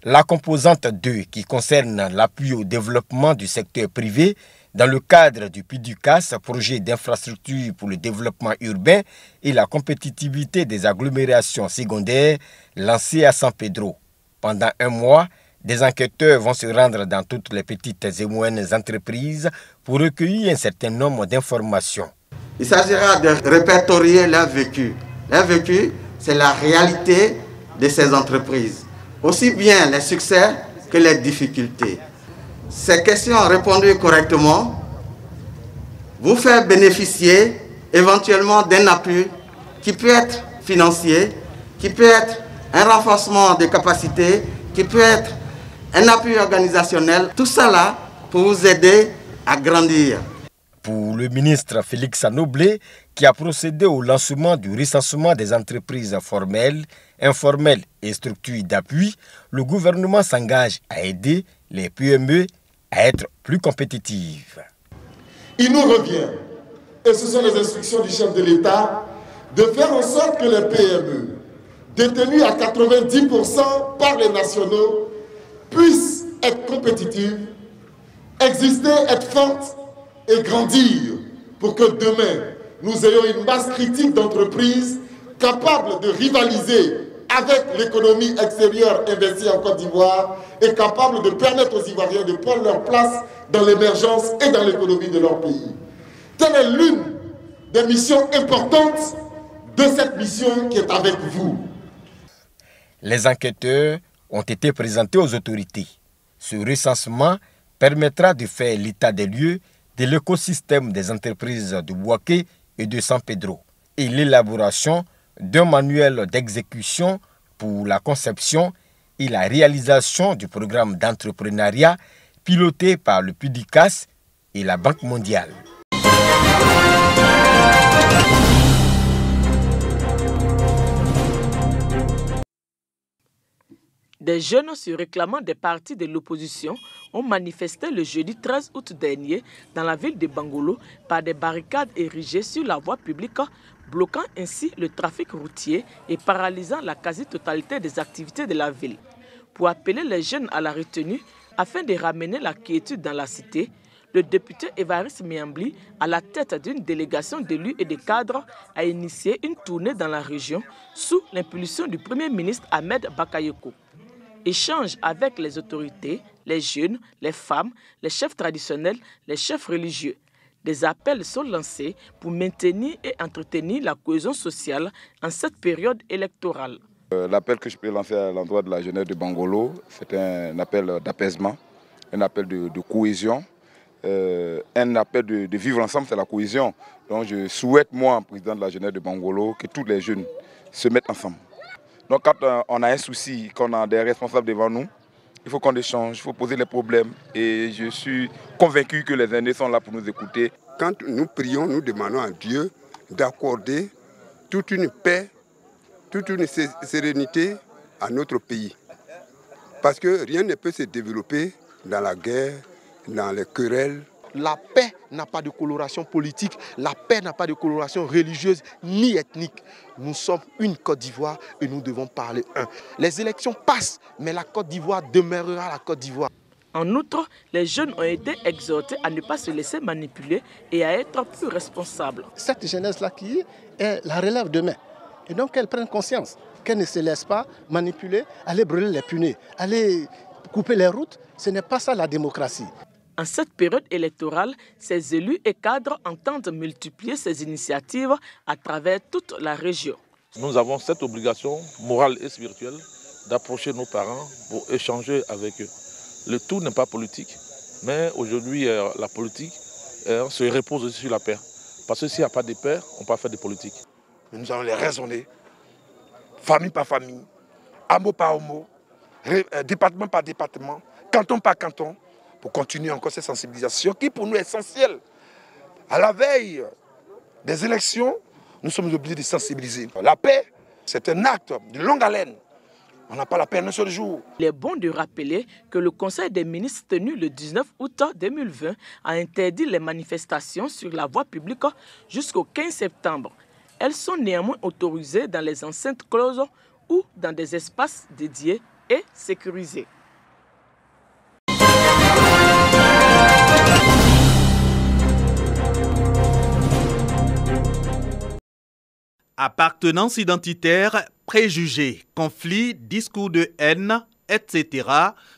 La composante 2, qui concerne l'appui au développement du secteur privé dans le cadre du PUDUCAS, projet d'infrastructure pour le développement urbain et la compétitivité des agglomérations secondaires, lancé à San Pedro. Pendant un mois, des enquêteurs vont se rendre dans toutes les petites et moyennes entreprises pour recueillir un certain nombre d'informations. Il s'agira de répertorier leur vécu. Leur vécu, c'est la réalité de ces entreprises, aussi bien les succès que les difficultés. Ces questions répondues correctement vous faire bénéficier éventuellement d'un appui qui peut être financier, qui peut être un renforcement des capacités, qui peut être un appui organisationnel, tout ça là pour vous aider à grandir. Pour le ministre Félix Anoblé, qui a procédé au lancement du recensement des entreprises formelles, informelles et structures d'appui, le gouvernement s'engage à aider les PME à être plus compétitives. Il nous revient, et ce sont les instructions du chef de l'État, de faire en sorte que les PME, détenues à 90% par les nationaux, puissent être compétitives, exister, être fortes, et grandir pour que demain, nous ayons une masse critique d'entreprises capables de rivaliser avec l'économie extérieure investie en Côte d'Ivoire et capables de permettre aux Ivoiriens de prendre leur place dans l'émergence et dans l'économie de leur pays. Telle est l'une des missions importantes de cette mission qui est avec vous. Les enquêteurs ont été présentés aux autorités. Ce recensement permettra de faire l'état des lieux de l'écosystème des entreprises de Bouaké et de San Pedro et l'élaboration d'un manuel d'exécution pour la conception et la réalisation du programme d'entrepreneuriat piloté par le PUDUCAS et la Banque mondiale. Des jeunes se réclamant des partis de l'opposition ont manifesté le jeudi 13 août dernier dans la ville de Bangolo par des barricades érigées sur la voie publique, bloquant ainsi le trafic routier et paralysant la quasi-totalité des activités de la ville. Pour appeler les jeunes à la retenue afin de ramener la quiétude dans la cité, le député Évariste Miambli, à la tête d'une délégation d'élus et de cadres, a initié une tournée dans la région sous l'impulsion du Premier ministre Ahmed Bakayoko. Échange avec les autorités, les jeunes, les femmes, les chefs traditionnels, les chefs religieux. Des appels sont lancés pour maintenir et entretenir la cohésion sociale en cette période électorale. L'appel que je peux lancer à l'endroit de la jeunesse de Bangolo, c'est un appel d'apaisement, un appel de cohésion, un appel de vivre ensemble, c'est la cohésion. Donc je souhaite, moi, président de la jeunesse de Bangolo, que tous les jeunes se mettent ensemble. Donc quand on a un souci, qu'on a des responsables devant nous, il faut qu'on échange, il faut poser les problèmes. Et je suis convaincu que les aînés sont là pour nous écouter. Quand nous prions, nous demandons à Dieu d'accorder toute une paix, toute une sérénité à notre pays. Parce que rien ne peut se développer dans la guerre, dans les querelles. La paix n'a pas de coloration politique, la paix n'a pas de coloration religieuse ni ethnique. Nous sommes une Côte d'Ivoire et nous devons parler un. Les élections passent, mais la Côte d'Ivoire demeurera la Côte d'Ivoire. En outre, les jeunes ont été exhortés à ne pas se laisser manipuler et à être plus responsables. Cette jeunesse-là qui est la relève demain. Et donc qu'elle prenne conscience, qu'elle ne se laisse pas manipuler, aller brûler les punais, aller couper les routes. Ce n'est pas ça la démocratie. En cette période électorale, ces élus et cadres entendent multiplier ces initiatives à travers toute la région. Nous avons cette obligation morale et spirituelle d'approcher nos parents pour échanger avec eux. Le tout n'est pas politique, mais aujourd'hui, la politique se repose aussi sur la paix. Parce que s'il n'y a pas de paix, on ne peut pas faire de politique. Nous allons les raisonner, famille par famille, hameau par hameau, département par département, canton par canton, pour continuer encore cette sensibilisation qui pour nous est essentielle. À la veille des élections, nous sommes obligés de sensibiliser. La paix, c'est un acte de longue haleine. On n'a pas la paix un seul jour. Il est bon de rappeler que le Conseil des ministres tenu le 19 août 2020 a interdit les manifestations sur la voie publique jusqu'au 15 septembre. Elles sont néanmoins autorisées dans les enceintes closes ou dans des espaces dédiés et sécurisés. Appartenance identitaire, préjugés, conflits, discours de haine, etc.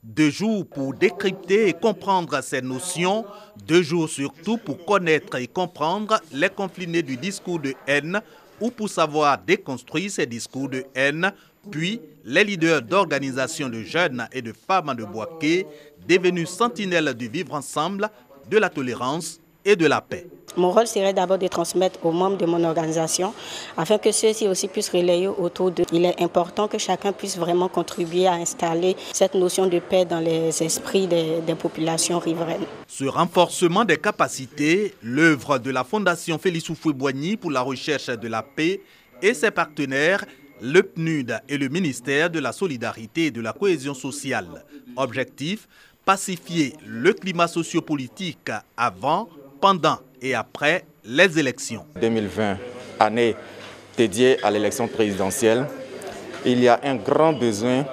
2 jours pour décrypter et comprendre ces notions, 2 jours surtout pour connaître et comprendre les conflits nés du discours de haine ou pour savoir déconstruire ces discours de haine, puis les leaders d'organisations de jeunes et de femmes de Bouaké, devenus sentinelles du vivre ensemble, de la tolérance et de la paix. Mon rôle serait d'abord de transmettre aux membres de mon organisation afin que ceux-ci aussi puissent relayer autour d'eux. Il est important que chacun puisse vraiment contribuer à installer cette notion de paix dans les esprits des populations riveraines. Ce renforcement des capacités, l'œuvre de la Fondation Félix Houphouët-Boigny pour la recherche de la paix et ses partenaires, le PNUD et le ministère de la Solidarité et de la Cohésion sociale. Objectif, pacifier le climat sociopolitique avant, pendant et après les élections. 2020, année dédiée à l'élection présidentielle, il y a un grand besoin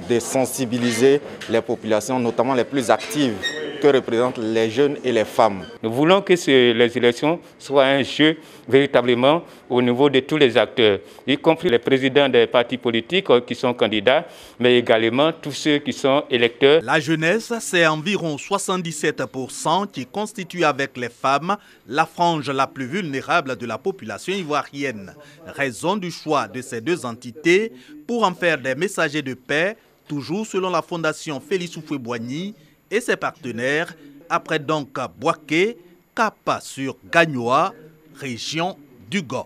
de sensibiliser les populations, notamment les plus actives, que représentent les jeunes et les femmes. Nous voulons que les élections soient un jeu véritablement au niveau de tous les acteurs, y compris les présidents des partis politiques qui sont candidats, mais également tous ceux qui sont électeurs. La jeunesse, c'est environ 77% qui constitue avec les femmes la frange la plus vulnérable de la population ivoirienne. Raison du choix de ces 2 entités pour en faire des messagers de paix, toujours selon la Fondation Félix Houphouët-Boigny et ses partenaires, après donc Bouaké, cap sur Gagnoa, région du Go.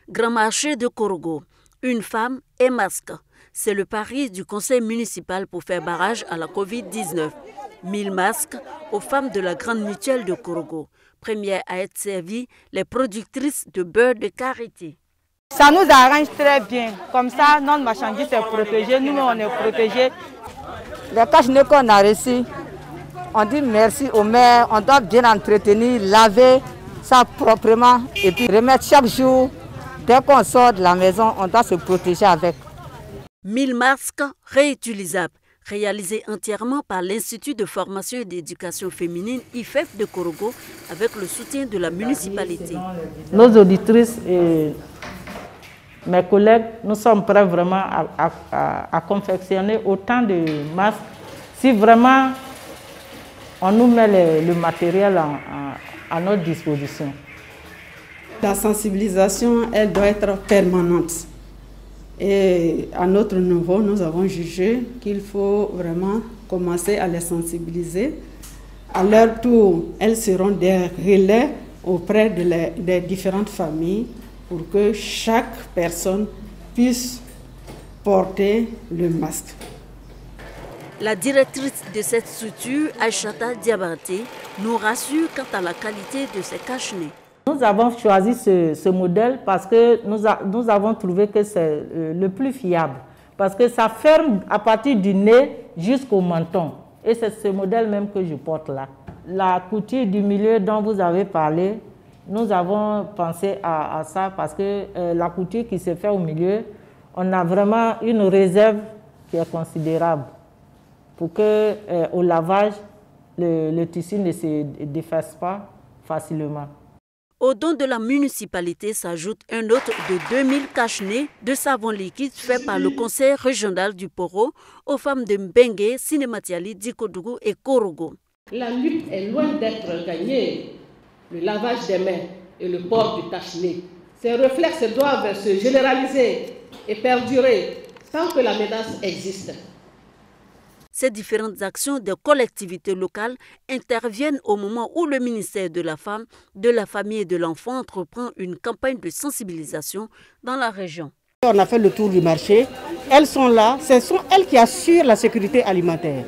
Grand marché de Korogo, une femme et masque. C'est le pari du conseil municipal pour faire barrage à la Covid-19. 1000 masques aux femmes de la grande mutuelle de Korogo. Première à être servie, les productrices de beurre de karité. Ça nous arrange très bien. Comme ça, notre marchandise est protégée, nous on est protégés. Les cache-nez qu'on a reçus, on dit merci au maire, on doit bien entretenir, laver ça proprement et puis remettre chaque jour. Dès qu'on sort de la maison, on doit se protéger avec. 1000 masques réutilisables, réalisés entièrement par l'Institut de formation et d'éducation féminine IFEF de Korogo avec le soutien de la municipalité. Nos auditrices et mes collègues, nous sommes prêts vraiment à confectionner autant de masques si vraiment on nous met le matériel à notre disposition. La sensibilisation, elle doit être permanente. Et à notre niveau, nous avons jugé qu'il faut vraiment commencer à les sensibiliser. À leur tour, elles seront des relais auprès des différentes familles pour que chaque personne puisse porter le masque. La directrice de cette structure, Aïchata Diabaté, nous rassure quant à la qualité de ces cache-nez. Nous avons choisi ce modèle parce que nous avons trouvé que c'est le plus fiable. Parce que ça ferme à partir du nez jusqu'au menton. Et c'est ce modèle même que je porte là. La couture du milieu dont vous avez parlé, nous avons pensé à ça parce que la couture qui se fait au milieu, on a vraiment une réserve qui est considérable pour qu'au lavage, le tissu ne se défasse pas facilement. Au don de la municipalité s'ajoute un autre de 2000 cache-nez de savon liquide fait par le conseil régional du Poro aux femmes de Mbengue, Sinematiali, Dikodougou et Korogo. La lutte est loin d'être gagnée. Le lavage des mains et le port du cache-nez. Ces réflexes doivent se généraliser et perdurer sans que la menace existe. Ces différentes actions des collectivités locales interviennent au moment où le ministère de la Femme, de la Famille et de l'Enfant entreprend une campagne de sensibilisation dans la région. On a fait le tour du marché. Elles sont là. Ce sont elles qui assurent la sécurité alimentaire.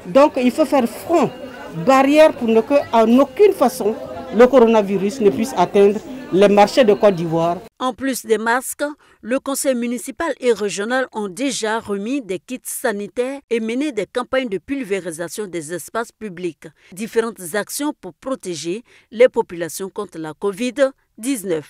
Donc il faut faire front, barrière pour qu'en aucune façon le coronavirus ne puisse atteindre les marchés de Côte d'Ivoire. En plus des masques, le conseil municipal et régional ont déjà remis des kits sanitaires et mené des campagnes de pulvérisation des espaces publics. Différentes actions pour protéger les populations contre la Covid-19.